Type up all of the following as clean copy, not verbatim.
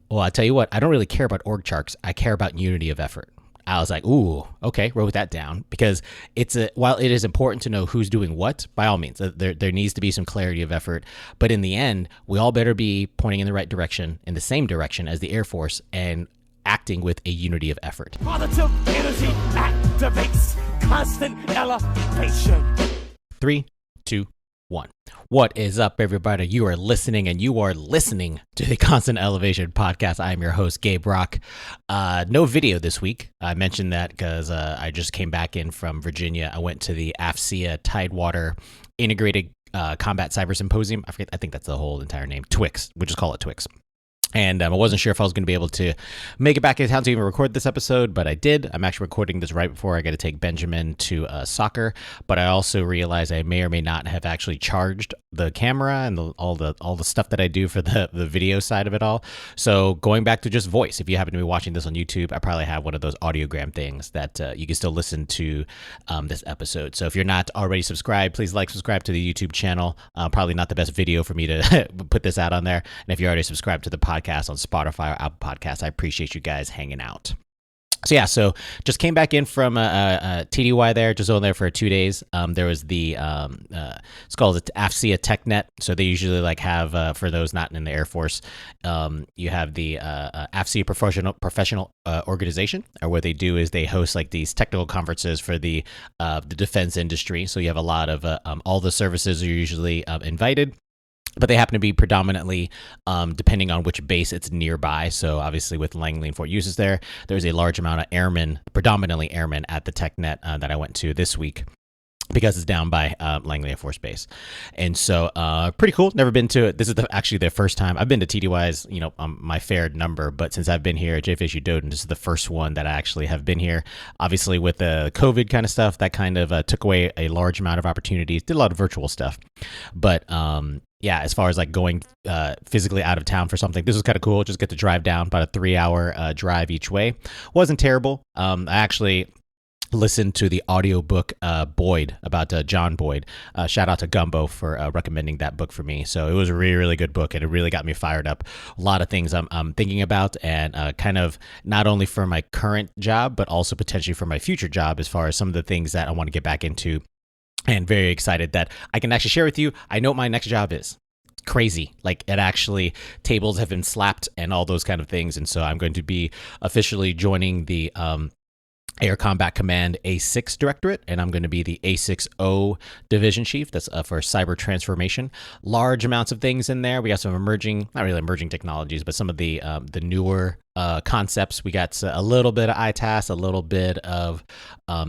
Well, I tell you what, I don't really care about org charts. I care about unity of effort. I was like, ooh, okay, wrote that down because while it is important to know who's doing what, by all means, there needs to be some clarity of effort. But in the end, we all better be pointing in the right direction, in the same direction as the Air Force, and acting with a unity of effort. Positive energy activates constant elevation. 3, 2, 1. What is up, everybody? You are listening to the Constant Elevation podcast. I am your host, Gabe Rock. No video this week. I mentioned that because I just came back in from Virginia. I went to the AFCEA Tidewater Integrated Combat Cyber Symposium. I think that's the whole entire name. TWICS. We'll just call it TWICS. And I wasn't sure if I was going to be able to make it back in town to even record this episode, but I did. I'm actually recording this right before I got to take Benjamin to soccer. But I also realized I may or may not have actually charged the camera and all the stuff that I do for the video side of it all. So going back to just voice, if you happen to be watching this on YouTube, I probably have one of those audiogram things that you can still listen to this episode. So if you're not already subscribed, please subscribe to the YouTube channel. Probably not the best video for me to put this out on there. And if you're already subscribed to the podcast on Spotify or Apple Podcasts, I appreciate you guys hanging out. So just came back in from TDY there, just on there for 2 days. There was the it's called the AFCEA TechNet. So they usually have for those not in the Air Force, you have the AFCEA professional organization, or what they do is they host these technical conferences for the defense industry. So you have a lot of all the services are usually invited. But they happen to be predominantly, depending on which base it's nearby. So obviously with Langley and Fort Eustis there's a large amount of airmen, predominantly airmen at the TechNet that I went to this week, because it's down by Langley Air Force Base. And so pretty cool. Never been to it. This is actually the first time. I've been to TDY's, my fair number, but since I've been here at JFSU Doden, this is the first one that I actually have been here. Obviously with the COVID kind of stuff, that kind of took away a large amount of opportunities. Did a lot of virtual stuff. But yeah, as far as going physically out of town for something, this was kind of cool. Just get to drive down, about a 3-hour drive each way. Wasn't terrible. I actually listened to the audiobook Boyd, about John Boyd. Shout out to Gumbo for recommending that book for me. So it was a really, really good book, and it really got me fired up. A lot of things I'm thinking about, and kind of not only for my current job, but also potentially for my future job, as far as some of the things that I want to get back into. And very excited that I can actually share with you. I know what my next job is. Crazy. It actually, tables have been slapped and all those kind of things. And so I'm going to be officially joining the Air Combat Command A6 Directorate, and I'm going to be the A6O Division Chief. That's for cyber transformation. Large amounts of things in there. We got some not really emerging technologies, but some of the newer concepts. We got a little bit of ITAS, a little bit of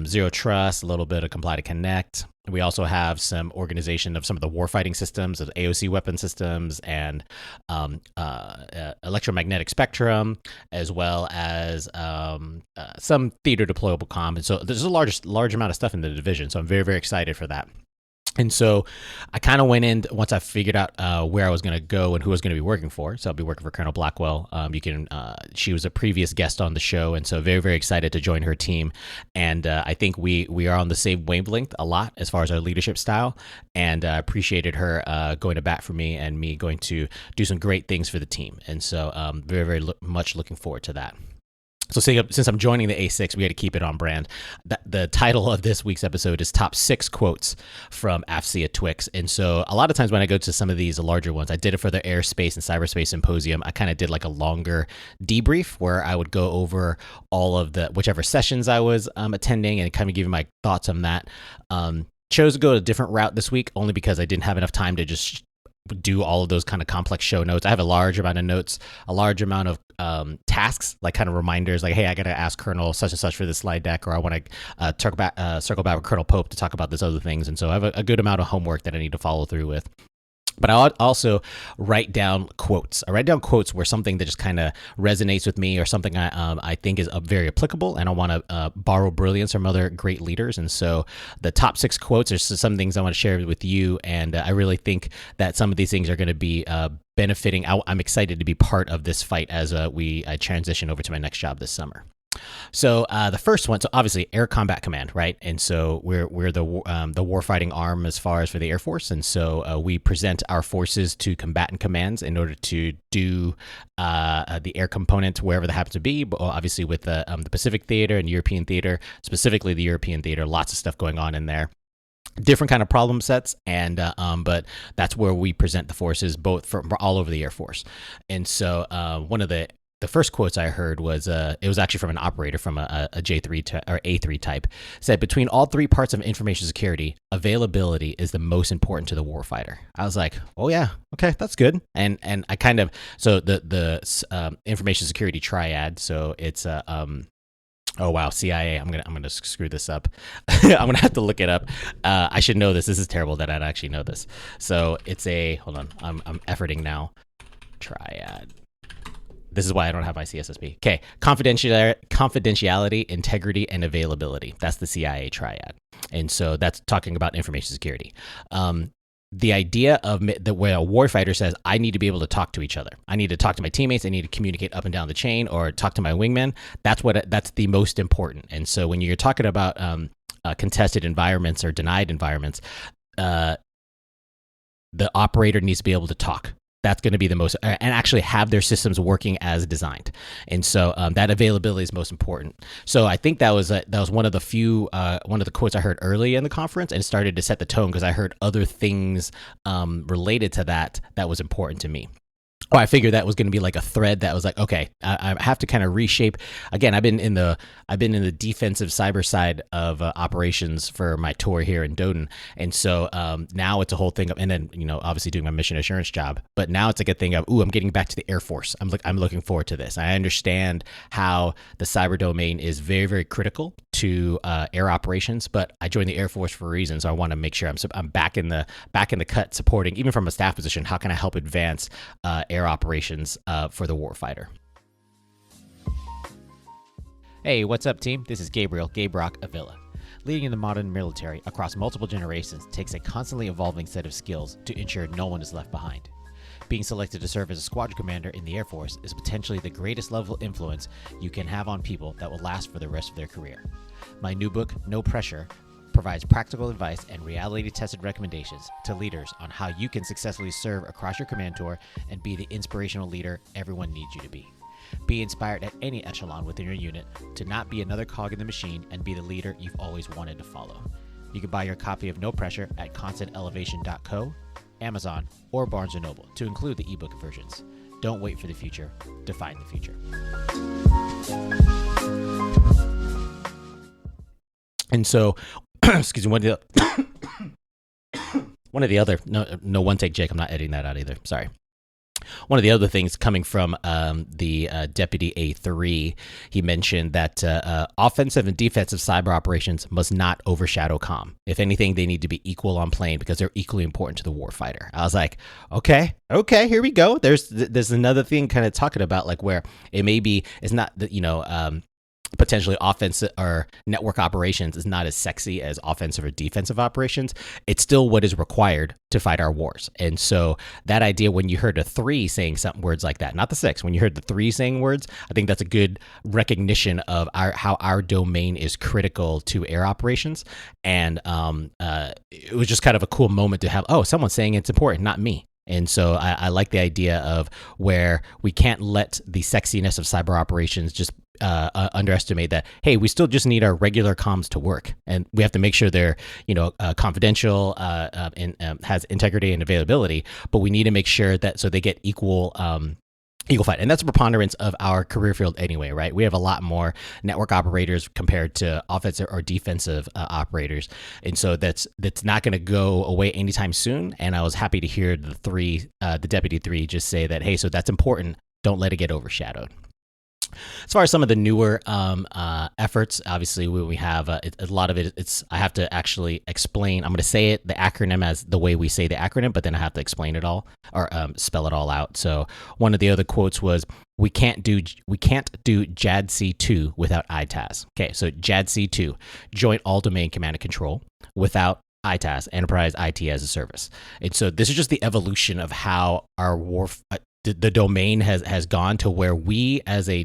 Zero Trust, a little bit of Comply to Connect. We also have some organization of some of the warfighting systems, of AOC weapon systems, and electromagnetic spectrum, as well as some theater deployable comm. And so there's a large amount of stuff in the division. So I'm very, very excited for that. And so I kind of went in once I figured out where I was going to go and who I was going to be working for. So I'll be working for Colonel Blackwell. She was a previous guest on the show, and so very, very excited to join her team. And I think we are on the same wavelength a lot as far as our leadership style. And I appreciated her going to bat for me, and me going to do some great things for the team. And so very, very much looking forward to that. So since I'm joining the A6, we had to keep it on brand. The title of this week's episode is Top 6 Quotes from AFCEA TWICS. And so a lot of times when I go to some of these larger ones, I did it for the Airspace and Cyberspace Symposium. I kind of did a longer debrief where I would go over all of the whichever sessions I was attending and kind of give you my thoughts on that. Chose to go a different route this week only because I didn't have enough time to just do all of those kind of complex show notes. I have a large amount of notes, a large amount of tasks, kind of reminders, hey, I got to ask Colonel such and such for this slide deck, or I want to circle back with Colonel Pope to talk about this other things. And so I have a good amount of homework that I need to follow through with. But I also write down quotes. I write down quotes where something that just kind of resonates with me, or something I think is very applicable, and I want to borrow brilliance from other great leaders. And so the top 6 quotes are some things I want to share with you, and I really think that some of these things are going to be benefiting. I'm excited to be part of this fight as I transition over to my next job this summer. So the first one, so obviously Air Combat Command, right? And so we're the warfighting arm as far as for the Air Force, and so we present our forces to combatant commands in order to do the air component wherever that happens to be. But obviously with the Pacific Theater and European Theater, specifically the European Theater, lots of stuff going on in there. Different kind of problem sets, and but that's where we present the forces both from all over the Air Force. And so one of the first quotes I heard was it was actually from an operator from a J3 or A3 type, said between all three parts of information security, availability is the most important to the warfighter. I was like, oh yeah, okay, that's good. And I kind of, so the information security triad, so it's oh wow, CIA. I'm gonna screw this up. I'm gonna have to look it up. I should know this. This is terrible that I'd actually know this. So it's hold on. I'm efforting now. Triad. This is why I don't have my CSSP. Okay, confidentiality, integrity, and availability. That's the CIA triad, and so that's talking about information security. The idea of the way a warfighter says, I need to be able to talk to each other. I need to talk to my teammates. I need to communicate up and down the chain or talk to my wingman. That's the most important. And so when you're talking about contested environments or denied environments, the operator needs to be able to talk. That's going to be the most, and actually have their systems working as designed. And so that availability is most important. So I think that was one of the few, one of the quotes I heard early in the conference, and started to set the tone because I heard other things related to that was important to me. Oh, I figured that was going to be like a thread that was like, okay, I have to kind of reshape. Again, I've been in the defensive cyber side of operations for my tour here in Doden, and so now it's a whole thing of, and then obviously doing my mission assurance job. But now it's like a thing of, I'm getting back to the Air Force. I'm looking forward to this. I understand how the cyber domain is very, very critical to air operations, but I joined the Air Force for a reason, so I want to make sure I'm back in the cut, supporting, even from a staff position. How can I help advance air operations for the warfighter? Hey, what's up, team? This is Gabe Rock Avila. Leading in the modern military across multiple generations takes a constantly evolving set of skills to ensure no one is left behind. Being selected to serve as a squadron commander in the Air Force is potentially the greatest level of influence you can have on people that will last for the rest of their career. My new book, No Pressure, provides practical advice and reality-tested recommendations to leaders on how you can successfully serve across your command tour and be the inspirational leader everyone needs you to be. Be inspired at any echelon within your unit to not be another cog in the machine and be the leader you've always wanted to follow. You can buy your copy of No Pressure at constantelevation.co, Amazon, or Barnes & Noble to include the ebook versions. Don't wait for the future. Define the future. And so, excuse me, one of the other, no one take, Jake, I'm not editing that out either. Sorry. One of the other things coming from the Deputy A3, he mentioned that offensive and defensive cyber operations must not overshadow comm. If anything, they need to be equal on plane because they're equally important to the warfighter. I was like, okay, here we go. There's another thing kind of talking about like where it may be, it's not that, potentially offensive or network operations is not as sexy as offensive or defensive operations. It's still what is required to fight our wars. And so that idea, when you heard a 3 saying some words like that, not the 6, when you heard the 3 saying words, I think that's a good recognition of how our domain is critical to air operations. And it was just kind of a cool moment to have, someone saying it's important, not me. And so I like the idea of where we can't let the sexiness of cyber operations just underestimate that, hey, we still just need our regular comms to work, and we have to make sure they're confidential and has integrity and availability, but we need to make sure that so they get equal fight. And that's a preponderance of our career field anyway, right? We have a lot more network operators compared to offensive or defensive operators. And so that's not going to go away anytime soon. And I was happy to hear the Deputy 3 just say that, hey, so that's important. Don't let it get overshadowed. As far as some of the newer efforts, obviously we have a lot of it. I have to actually explain. I'm going to say the acronym as the way we say the acronym, but then I have to explain it all or spell it all out. So one of the other quotes was, "We can't do JADC2 without ITAS." Okay, so JADC2, Joint All Domain Command and Control, without ITAS, Enterprise IT as a Service. And so this is just the evolution of how our the domain has gone to where we as a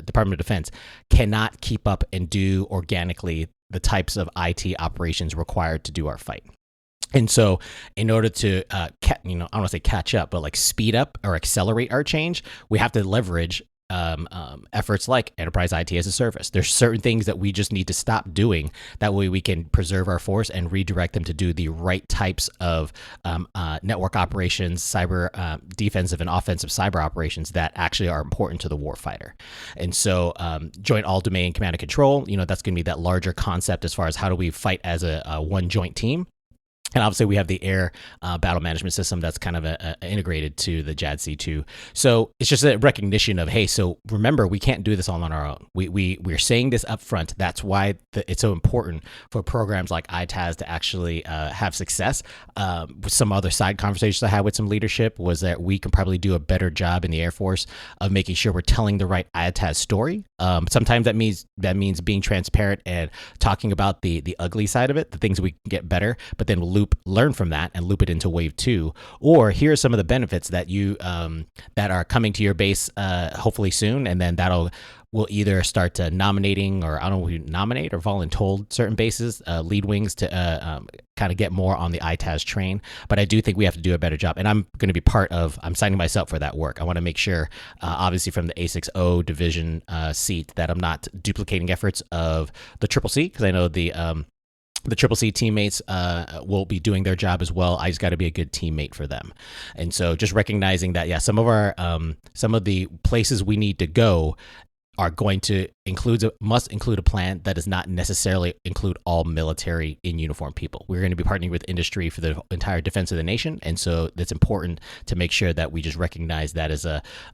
Department of Defense cannot keep up and do organically the types of IT operations required to do our fight. And so in order to, I don't want to say catch up, but like speed up or accelerate our change, we have to leverage efforts like enterprise IT as a service. There's certain things that we just need to stop doing. That way we can preserve our force and redirect them to do the right types of network operations, cyber defensive and offensive cyber operations that actually are important to the warfighter. And so joint all domain command and control, that's going to be that larger concept as far as how do we fight as a one joint team. And obviously, we have the air battle management system that's kind of integrated to the JADC2. So it's just a recognition of, hey, so remember, we can't do this all on our own. We're saying this up front. That's why it's so important for programs like ITAS to actually have success. Some other side conversations I had with some leadership was that we can probably do a better job in the Air Force of making sure we're telling the right ITAS story. Sometimes that means being transparent and talking about the ugly side of it, the things we can get better, but then learn from that and loop it into wave 2. Or here are some of the benefits that you that are coming to your base hopefully soon, and then we'll either start nominating, or I don't know if we nominate or voluntold certain bases, lead wings to kind of get more on the ITAS train. But I do think we have to do a better job, and I'm going to be I'm signing myself for that work. I want to make sure, obviously from the A6O division seat, that I'm not duplicating efforts of the CCC, because I know the CCC teammates will be doing their job as well. I just got to be a good teammate for them. And so just recognizing that, some of the places we need to go are going to must include a plan that does not necessarily include all military in uniform people. We're going to be partnering with industry for the entire defense of the nation. And so it's important to make sure that we just recognize that as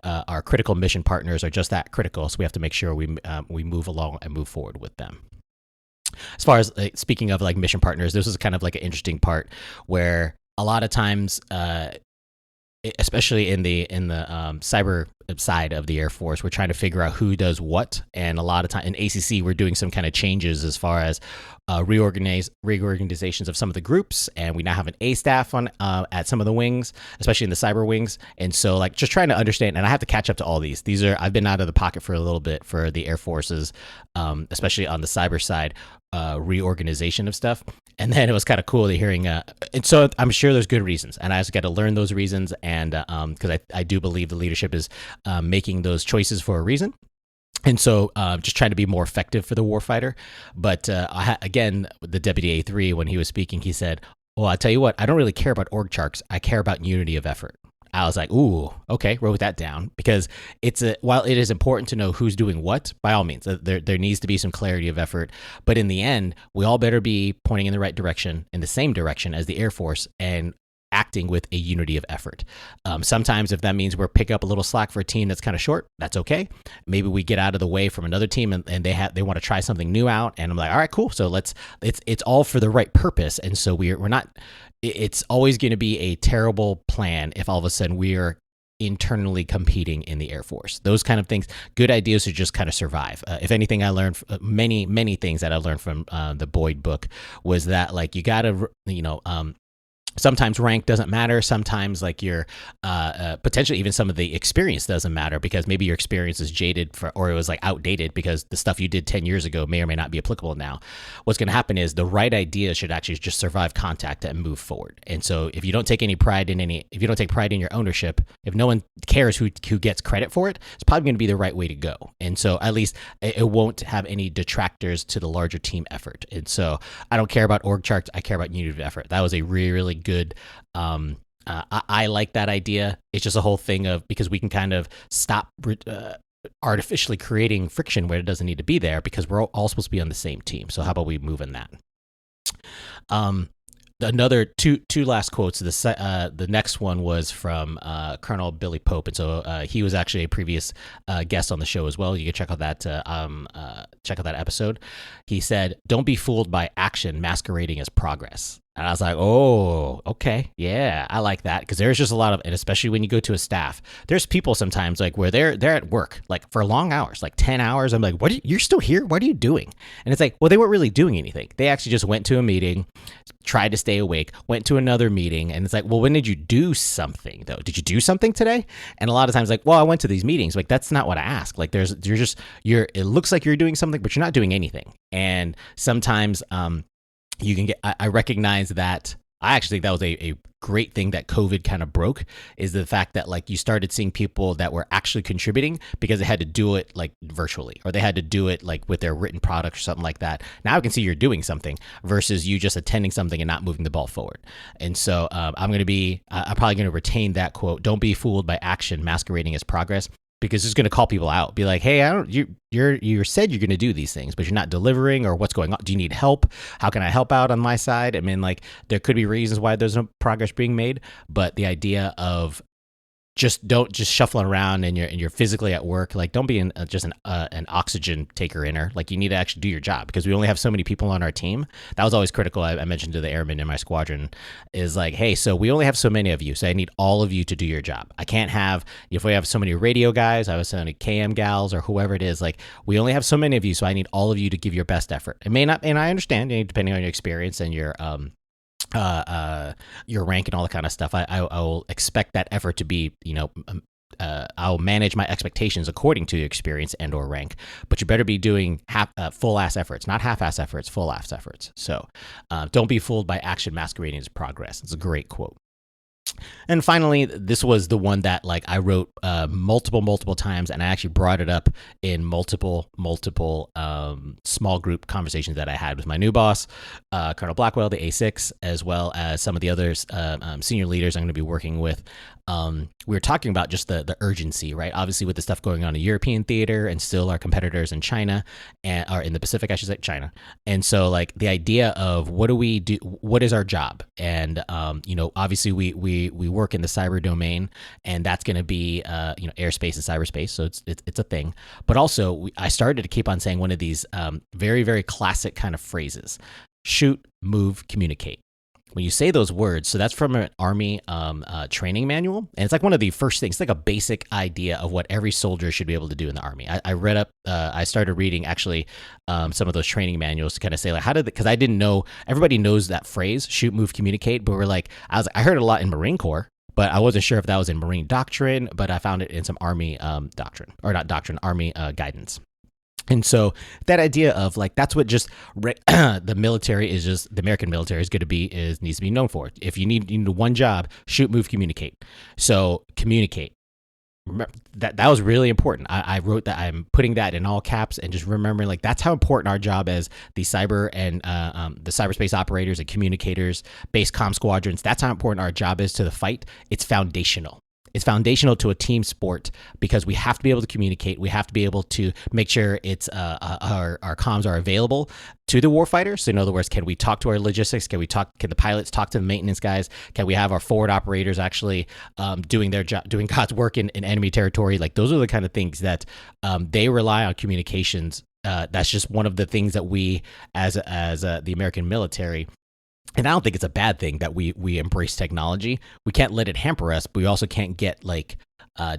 our critical mission partners are just that critical. So we have to make sure we move along and move forward with them. As far as speaking of like mission partners, this is kind of like an interesting part where a lot of times, especially in the cyber side of the Air Force, we're trying to figure out who does what. And a lot of time in ACC, we're doing some kind of changes as far as reorganizations of some of the groups. And we now have an A staff on at some of the wings, especially in the cyber wings. And so like just trying to understand, and I have to catch up to all these. I've been out of the pocket for a little bit for the Air Forces, especially on the cyber side, reorganization of stuff. And then it was kind of cool to hearing, and so I'm sure there's good reasons, and I just got to learn those reasons, and because I do believe the leadership is making those choices for a reason. And so just trying to be more effective for the warfighter. But again, the Deputy A3, when he was speaking, he said, well, I'll tell you what, I don't really care about org charts. I care about unity of effort. I was like, ooh, okay, wrote that down, because while it is important to know who's doing what, by all means, there needs to be some clarity of effort. But in the end, we all better be pointing in the right direction, in the same direction as the Air Force, and acting with a unity of effort. Sometimes if that means we're picking up a little slack for a team that's kind of short, that's okay. Maybe we get out of the way from another team and they want to try something new out. And I'm like, all right, cool. So it's all for the right purpose. And so we're not, it's always going to be a terrible plan if all of a sudden we are internally competing in the Air Force. Those kind of things, good ideas to just kind of survive. If anything, I learned many things that I learned from the Boyd book was that like you got to, sometimes rank doesn't matter. Sometimes like your potentially even some of the experience doesn't matter, because maybe your experience is jaded or it was like outdated because the stuff you did 10 years ago may or may not be applicable now. What's going to happen is the right idea should actually just survive contact and move forward. And so if you don't take pride in your ownership, if no one cares who gets credit for it, it's probably going to be the right way to go. And so at least it won't have any detractors to the larger team effort. And so I don't care about org charts. I care about unity of effort. That was a really, really good. I like that idea. It's just a whole thing of, because we can kind of stop artificially creating friction where it doesn't need to be there, because we're all supposed to be on the same team. So how about we move in that? Another two last quotes. The next one was from Colonel Billy Pope, and so he was actually a previous guest on the show as well. You can check out that episode. He said, "Don't be fooled by action masquerading as progress." And I was like, oh, okay. Yeah, I like that. Because there's just a lot of, and especially when you go to a staff, there's people sometimes like where they're at work, like for long hours, like 10 hours. I'm like, you're still here? What are you doing? And it's like, well, they weren't really doing anything. They actually just went to a meeting, tried to stay awake, went to another meeting. And it's like, well, when did you do something though? Did you do something today? And a lot of times like, well, I went to these meetings. Like, that's not what I ask. Like it looks like you're doing something, but you're not doing anything. And sometimes, you can get, I recognize that. I actually think that was a great thing that COVID kind of broke, is the fact that like you started seeing people that were actually contributing because they had to do it like virtually, or they had to do it like with their written product or something like that. Now I can see you're doing something versus you just attending something and not moving the ball forward. And so I'm probably going to retain that quote. Don't be fooled by action masquerading as progress, because it's going to call people out. Be like, hey, you said you're going to do these things, but you're not delivering, or what's going on? Do you need help? How can I help out on my side? I mean, like, there could be reasons why there's no progress being made, but the idea of don't shuffling around and you're physically at work. Like, don't be an oxygen taker inner. Like, you need to actually do your job, because we only have so many people on our team. That was always critical. I mentioned to the airmen in my squadron is like, hey, so we only have so many of you, so I need all of you to do your job. I can't have, if we have so many radio guys, I was so many KM gals or whoever it is, like, we only have so many of you, so I need all of you to give your best effort. It may not, and I understand, depending on your experience and your rank and all that kind of stuff. I will expect that effort to be, I'll manage my expectations according to your experience and or rank, but you better be doing full-ass efforts, not half-ass efforts, full-ass efforts. So don't be fooled by action masquerading as progress. It's a great quote. And finally, this was the one that like I wrote multiple times, and I actually brought it up in multiple small group conversations that I had with my new boss, Colonel Blackwell, the A6, as well as some of the others senior leaders I'm going to be working with. We were talking about just the urgency, right? Obviously, with the stuff going on in European theater, and still our competitors in China, or in the Pacific, I should say, China. And so, like, the idea of what do we do? What is our job? And obviously, we work in the cyber domain, and that's going to be airspace and cyberspace. So it's a thing. But also, I started to keep on saying one of these very, very classic kind of phrases: shoot, move, communicate. When you say those words, so that's from an Army training manual, and it's like one of the first things. It's like a basic idea of what every soldier should be able to do in the Army. I started reading actually some of those training manuals to kind of say like, because I didn't know, everybody knows that phrase, shoot, move, communicate, but I heard it a lot in Marine Corps, but I wasn't sure if that was in Marine doctrine, but I found it in some Army Army guidance. And so that idea of like, that's what just the military is, just the American military is going to be, needs to be known for. If you need one job, shoot, move, communicate. So communicate. Remember, that was really important. I wrote that, I'm putting that in all caps, and just remembering like that's how important our job as the cyber and the cyberspace operators and communicators, base comm squadrons. That's how important our job is to the fight. It's foundational. It's foundational to a team sport, because we have to be able to communicate. We have to be able to make sure it's our comms are available to the warfighter. So in other words, can we talk to our logistics? Can the pilots talk to the maintenance guys? Can we have our forward operators actually doing their job, doing God's work in enemy territory? Like, those are the kind of things that they rely on communications. That's just one of the things that we, as the American military. And I don't think it's a bad thing that we embrace technology. We can't let it hamper us, but we also can't get like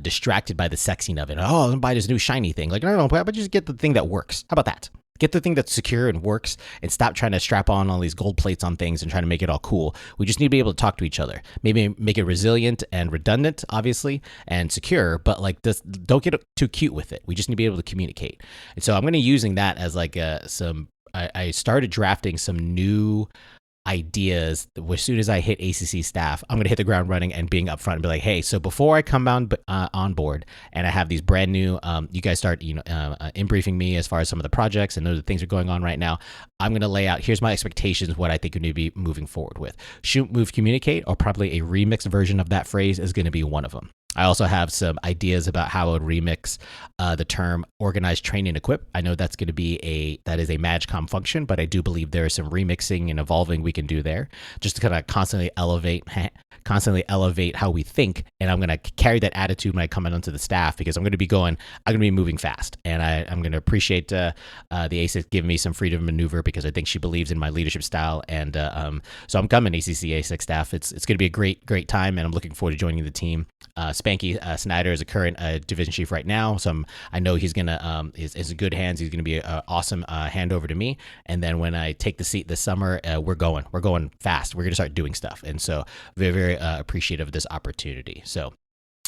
distracted by the sexing of it. Oh, I'm buy this new shiny thing. Like, no, but just get the thing that works. How about that? Get the thing that's secure and works, and stop trying to strap on all these gold plates on things and trying to make it all cool. We just need to be able to talk to each other. Maybe make it resilient and redundant, obviously, and secure, but like this, don't get too cute with it. We just need to be able to communicate. And so I'm going to using that as like I started drafting some new ideas. As soon as I hit ACC staff, I'm going to hit the ground running and being upfront and be like, hey, so before I come on board and I have these brand new, you guys start, in briefing me as far as some of the projects and those things are going on right now, I'm going to lay out, here's my expectations, what I think we need to be moving forward with. Shoot, move, communicate, or probably a remixed version of that phrase is going to be one of them. I also have some ideas about how I would remix the term organized, train, and equip. I know that's going to be that is a MAGCOM function, but I do believe there is some remixing and evolving we can do there, just to kind of constantly elevate how we think. And I'm going to carry that attitude when I come onto the staff, because I'm going to be moving fast, and I'm going to appreciate the ASIC giving me some freedom of maneuver, because I think she believes in my leadership style. And so I'm coming, ACC ASIC staff. It's going to be a great time, and I'm looking forward to joining the team. Spanky Snyder is a current division chief right now, so I know he's gonna is in good hands. He's gonna be an awesome handover to me. And then when I take the seat this summer, we're going fast. We're gonna start doing stuff, and so very appreciative of this opportunity. So.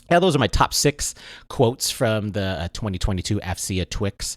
Yeah, those are my top 6 quotes from the 2022 AFCEA TWICS.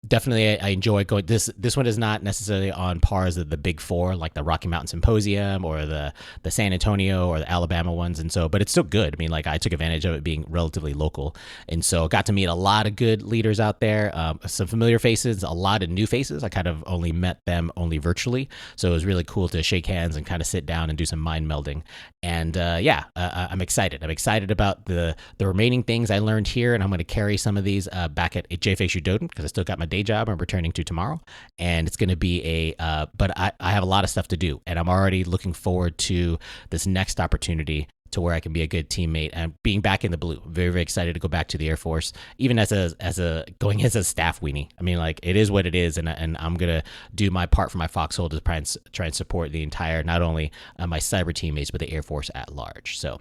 Definitely, I enjoy going. This one is not necessarily on par as the big 4, like the Rocky Mountain Symposium or the San Antonio or the Alabama ones, and so, but it's still good. I mean, like, I took advantage of it being relatively local, and so got to meet a lot of good leaders out there, some familiar faces, a lot of new faces. I kind of only met them virtually, so it was really cool to shake hands and kind of sit down and do some mind melding. And I'm excited. I'm excited about the remaining things I learned here, and I'm going to carry some of these back at JFHU Doden, because I still got my day job I'm returning to tomorrow, and it's going to be but I have a lot of stuff to do, and I'm already looking forward to this next opportunity to where I can be a good teammate and being back in the blue. Very excited to go back to the Air Force, even as a going as a staff weenie. I mean, like, it is what it is, and I'm gonna do my part for my foxhole to try and support the entire, not only my cyber teammates, but the Air Force at large. So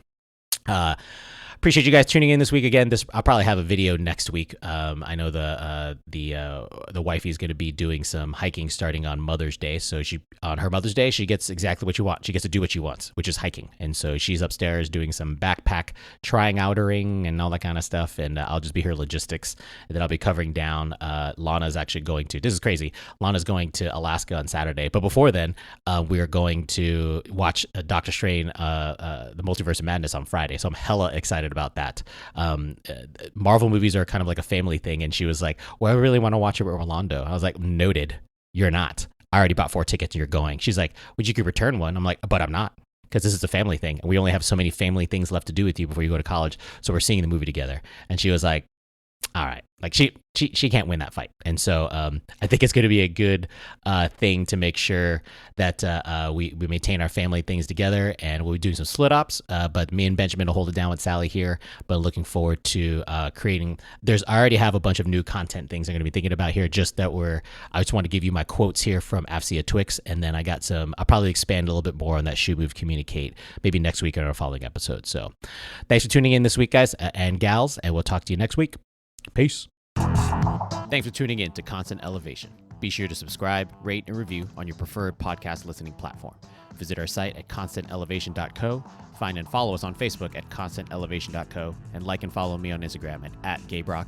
appreciate you guys tuning in this week. Again, I'll probably have a video next week. I know the wifey is going to be doing some hiking starting on Mother's Day. So on her Mother's Day, she gets exactly what you want. She gets to do what she wants, which is hiking. And so she's upstairs doing some backpack trying outering and all that kind of stuff. And I'll just be her logistics. And then I'll be covering down. Lana's actually going to, this is crazy, Lana's going to Alaska on Saturday. But before then, we are going to watch Dr. Strange, the Multiverse of Madness on Friday. So I'm hella excited about that. Marvel movies are kind of like a family thing, and she was like, well, I really want to watch it with Orlando. I was like, noted. You're not. I already bought 4 tickets and you're going. She's like, well, you could return one. I'm like, but I'm not, because this is a family thing, and we only have so many family things left to do with you before you go to college, so we're seeing the movie together. And she was like, all right. Like, she can't win that fight. And so I think it's going to be a good thing to make sure that we maintain our family things together, and we'll be doing some split ops. But me and Benjamin will hold it down with Sally here. But looking forward to creating. I already have a bunch of new content things I'm going to be thinking about here. Just that I just want to give you my quotes here from AFCEA TWICS, and then I got some. I'll probably expand a little bit more on that should move communicate maybe next week or our following episode. So thanks for tuning in this week, guys and gals, and we'll talk to you next week. Peace. Thanks for tuning in to Constant Elevation. Be sure to subscribe, rate, and review on your preferred podcast listening platform. Visit our site at constantelevation.co, find and follow us on Facebook at constantelevation.co, and like and follow me on Instagram at GabeRock.